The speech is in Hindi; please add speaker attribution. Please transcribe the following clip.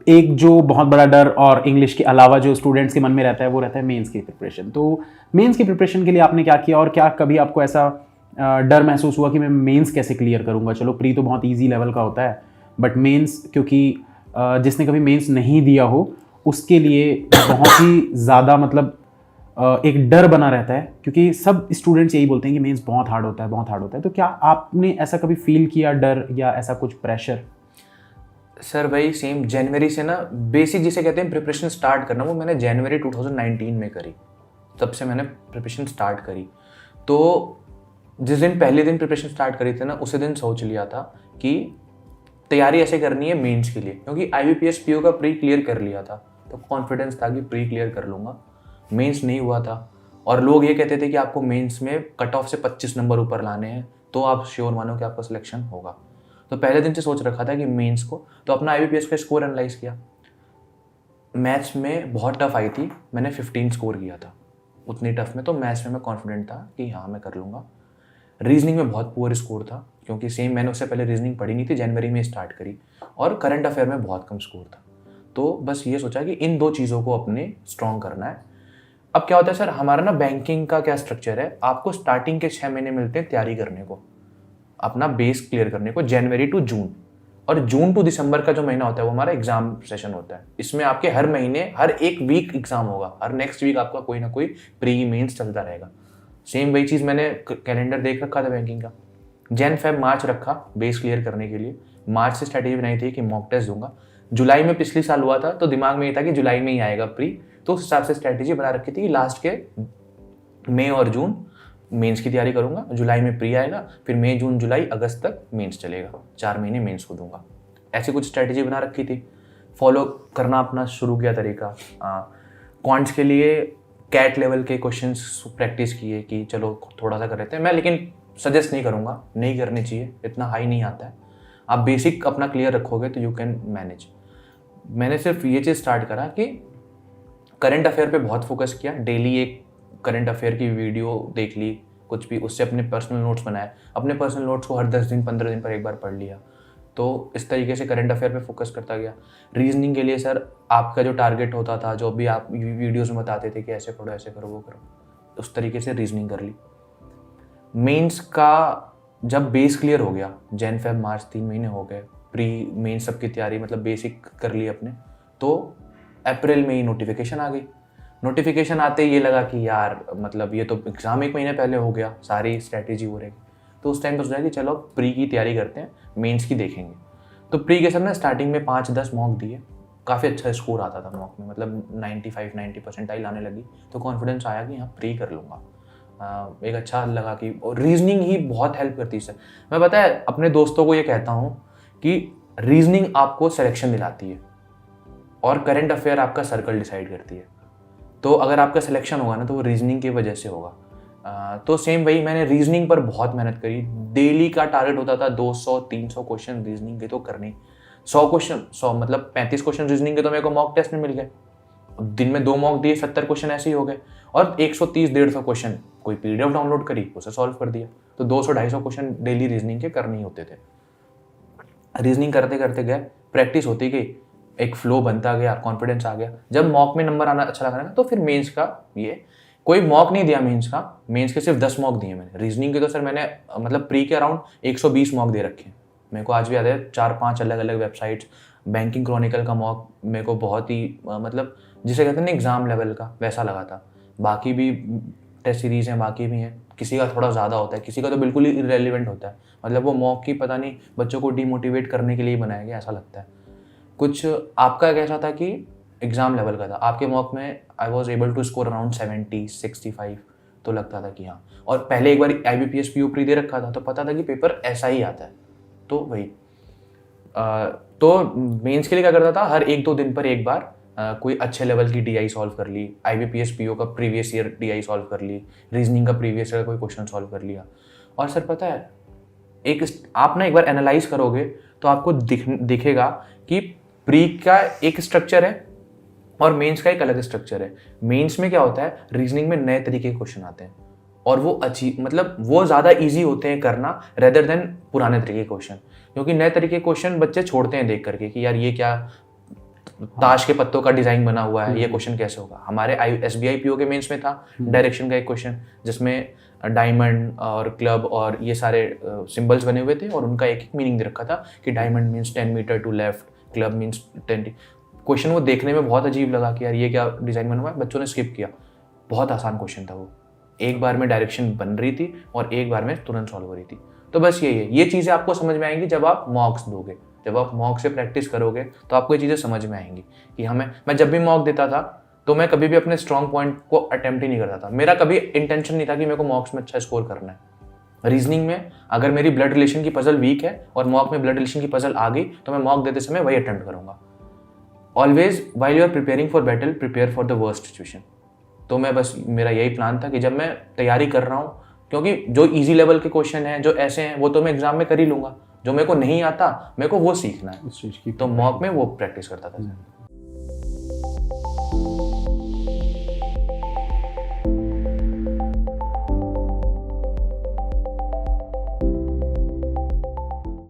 Speaker 1: एक जो बहुत बड़ा डर और इंग्लिश के अलावा जो स्टूडेंट्स के मन में रहता है वो रहता है मेंस की प्रिपरेशन। तो मेंस की प्रिपरेशन के लिए आपने क्या किया, और क्या कभी आपको ऐसा डर महसूस हुआ कि मैं मेंस कैसे क्लियर करूंगा? चलो प्री तो बहुत इजी लेवल का होता है, बट मेंस, क्योंकि जिसने कभी मेंस नहीं दिया हो उसके लिए बहुत ही ज़्यादा मतलब एक डर बना रहता है, क्योंकि सब स्टूडेंट्स यही बोलते हैं कि मेंस बहुत हार्ड होता है, बहुत हार्ड होता है। तो क्या आपने ऐसा कभी फील किया डर या ऐसा कुछ प्रेशर?
Speaker 2: सर भाई सेम जनवरी से ना बेसिक जिसे कहते हैं प्रिपरेशन स्टार्ट करना, वो मैंने जनवरी 2019 में करी। तब से मैंने प्रिपरेशन स्टार्ट करी। तो जिस दिन पहले दिन प्रिपरेशन स्टार्ट करी थी ना, उसी दिन सोच लिया था कि तैयारी ऐसे करनी है मेंस के लिए, क्योंकि IBPS PO का प्री क्लियर कर लिया था तो कॉन्फिडेंस था कि प्री क्लियर कर लूँगा। मेंस नहीं हुआ था और लोग ये कहते थे कि आपको मेंस में कट ऑफ से 25 नंबर ऊपर लाने हैं तो आप श्योर मानो कि आपका सिलेक्शन होगा। तो पहले दिन से सोच रखा था कि मेंस को, तो अपना IBPS का स्कोर एनालाइज किया। मैथ्स में बहुत टफ आई थी, मैंने 15 स्कोर किया था उतनी टफ में, तो मैथ्स में मैं कॉन्फिडेंट था कि हाँ मैं कर लूँगा। रीजनिंग में बहुत पुअर स्कोर था, क्योंकि सेम मैंने उससे पहले रीजनिंग पढ़ी नहीं थी, जनवरी में स्टार्ट करी, और करंट अफेयर में बहुत कम स्कोर था। तो बस ये सोचा कि इन दो चीज़ों को अपने स्ट्रॉन्ग करना है। अब क्या होता है सर, हमारा ना बैंकिंग का क्या स्ट्रक्चर है, आपको स्टार्टिंग के 6 महीने मिलते हैं तैयारी करने को, अपना बेस क्लियर करने को, जनवरी टू जून। और जून टू दिसंबर का जो महीना होता है वो हमारा एग्जाम सेशन होता है। इसमें आपके हर महीने हर एक वीक एग्जाम होगा, हर नेक्स्ट वीक आपका कोई ना कोई प्री मेंस चलता रहेगा। सेम वही चीज़ मैंने कैलेंडर देख रखा था बैंकिंग का, जैन फेब मार्च रखा बेस क्लियर करने के लिए। मार्च से स्ट्रैटेजी बनाई थी कि मॉक टेस्ट दूंगा। जुलाई में पिछले साल हुआ था तो दिमाग में ये था कि जुलाई में ही आएगा प्री, तो उस हिसाब से स्ट्रैटेजी बना रखी थी कि लास्ट के मई और जून मेंस की तैयारी करूंगा, जुलाई में प्री आएगा, फिर मई जून जुलाई अगस्त तक मेंस चलेगा, 4 महीने मेंस को दूंगा। ऐसी कुछ स्ट्रैटेजी बना रखी थी, फॉलो करना अपना शुरू किया तरीका। क्वांट्स के लिए कैट लेवल के क्वेश्चंस प्रैक्टिस किए कि चलो थोड़ा सा कर लेते हैं। मैं लेकिन सजेस्ट नहीं करूँगा, नहीं करनी चाहिए, इतना हाई नहीं आता है। आप बेसिक अपना क्लियर रखोगे तो यू कैन मैनेज। मैंने सिर्फ ये चीज़ स्टार्ट करा कि करंट अफेयर पे बहुत फोकस किया, डेली एक करंट अफेयर की वीडियो देख ली, कुछ भी, उससे अपने पर्सनल नोट्स बनाए, अपने पर्सनल नोट्स को हर 10 दिन 15 दिन पर एक बार पढ़ लिया। तो इस तरीके से करंट अफेयर पे फोकस करता गया। रीजनिंग के लिए सर आपका जो टारगेट होता था, जो भी आप वीडियोस में बताते थे कि ऐसे पढ़ो ऐसे करो वो करो, उस तरीके से रीजनिंग कर ली। मेंस का जब बेस क्लियर हो गया, जैन फेब मार्च 3 महीने हो गए, प्री मेंस सबकी तैयारी मतलब बेसिक कर ली अपने, तो अप्रैल में ही नोटिफिकेशन आ गई। नोटिफिकेशन आते ही ये लगा कि यार मतलब ये तो एग्ज़ाम 1 महीने पहले हो गया, सारी स्ट्रैटेजी हो रहेगी। तो उस टाइम पर सोचा कि चलो प्री की तैयारी करते हैं, मेंस की देखेंगे। तो प्री के सर ना स्टार्टिंग में 5-10 मॉक दिए, काफ़ी अच्छा स्कोर आता था मॉक में, मतलब 95-90% आने लगी, तो कॉन्फिडेंस आया कि हाँ प्री कर लूँगा। एक अच्छा लगा कि रीजनिंग ही बहुत हेल्प करती है सर। मैं पता है अपने दोस्तों को ये कहता हूँ कि रीजनिंग आपको सिलेक्शन दिलाती है और करंट अफेयर आपका सर्कल डिसाइड करती है। तो अगर आपका सिलेक्शन होगा ना तो वो रीजनिंग की वजह से होगा। तो सेम वही मैंने रीजनिंग पर बहुत मेहनत करी। डेली का टारगेट होता था 200-300 क्वेश्चन रीजनिंग के तो करने, 100 क्वेश्चन, 100 मतलब 35 क्वेश्चन रीजनिंग के तो मेरे को मॉक टेस्ट में मिल गए। दिन में 2 मॉक दिए, 70 क्वेश्चन ऐसे ही हो गए। और 130-150 क्वेश्चन कोई PDF डाउनलोड करी, उसे सॉल्व कर दिया। तो 200-250 क्वेश्चन डेली रीजनिंग के करने ही होते थे। रीजनिंग करते करते गए, प्रैक्टिस होती गई, एक फ्लो बनता गया, कॉन्फिडेंस आ गया। जब मॉक में नंबर आना अच्छा लगा ना, तो फिर मेंस का ये कोई मॉक नहीं दिया मेंस का, मेंस के सिर्फ 10 मॉक दिए मैंने। रीजनिंग के तो सर मैंने मतलब प्री के अराउंड 120 मॉक दे रखे हैं। मेरे को आज भी याद है 4-5 अलग अलग वेबसाइट्स, बैंकिंग क्रॉनिकल का मॉक मेरे को बहुत ही मतलब जिसे कहते हैं ना एग्जाम लेवल का, वैसा लगा था। बाकी भी टेस्ट सीरीज हैं, बाकी भी हैं, किसी का थोड़ा ज़्यादा होता है, किसी का तो बिल्कुल ही इरेलीवेंट होता है। मतलब वो मॉक की पता नहीं बच्चों को डीमोटिवेट करने के लिए बनाया गया, ऐसा लगता है। कुछ आपका कैसा था कि एग्ज़ाम लेवल का था, आपके मॉक में I was able to score around 70-65, तो लगता था कि हाँ। और पहले एक बार IBPS PO प्री दे रखा था तो पता था कि पेपर ऐसा ही आता है। तो वही तो मेंस के लिए क्या करता था, हर 1-2 दिन पर एक बार कोई अच्छे लेवल की DI सॉल्व कर ली, IBPS PO का प्रीवियस ईयर DI सॉल्व कर ली, रीजनिंग का प्रीवियस ईयर का कोई क्वेश्चन सॉल्व कर लिया। और सर पता है एक आप ना एक बार एनालाइज करोगे तो आपको दिखेगा कि प्री का एक स्ट्रक्चर है और मेंस का एक अलग स्ट्रक्चर है। मेंस में क्या होता है, रीजनिंग में नए तरीके के क्वेश्चन आते हैं और वो अच्छी मतलब वो ज़्यादा इजी होते हैं करना रेदर देन पुराने तरीके के क्वेश्चन, क्योंकि नए तरीके के क्वेश्चन बच्चे छोड़ते हैं देख करके कि यार ये क्या ताश के पत्तों का डिजाइन बना हुआ है, ये क्वेश्चन कैसे होगा। हमारे SBI PO के मेंस में था डायरेक्शन का एक क्वेश्चन, जिसमें डायमंड और क्लब और ये सारे सिंबल्स बने हुए थे और उनका एक एक मीनिंग दे रखा था कि diamond means 10 metre to left, club means 10। Question वो देखने में बहुत अजीब लगा कि यार ये क्या डिज़ाइन बना हुआ है, बच्चों ने स्किप किया। बहुत आसान क्वेश्चन था वो, एक बार में डायरेक्शन बन रही थी और एक बार में तुरंत सॉल्व हो रही थी। तो बस यही है, ये चीज़ें आपको समझ में आएंगी जब आप मॉक्स दोगे, जब आप मॉक से प्रैक्टिस करोगे तो आपको ये चीज़ें समझ में आएंगी कि मैं जब भी मॉक देता था तो मैं कभी भी अपने स्ट्रॉन्ग पॉइंट को अटेम्प्ट ही नहीं करता था। मेरा कभी इंटेंशन नहीं था कि मेरे को मॉक्स में अच्छा स्कोर करना है। रीजनिंग में अगर मेरी ब्लड रिलेशन की पजल वीक है और मॉक में ब्लड रिलेशन की पजल आ गई तो मैं मॉक देते समय वही अटेम्प्ट करूंगा। Always while you are preparing for battle, prepare for the worst situation. तो मैं बस, मेरा यही प्लान था कि जब मैं तैयारी कर रहा हूँ, क्योंकि जो इजी लेवल के क्वेश्चन हैं, जो ऐसे हैं, वो तो मैं एग्जाम में कर ही लूंगा। जो मेरे को नहीं आता, मेरे को वो सीखना है, तो मॉक में वो प्रैक्टिस करता था।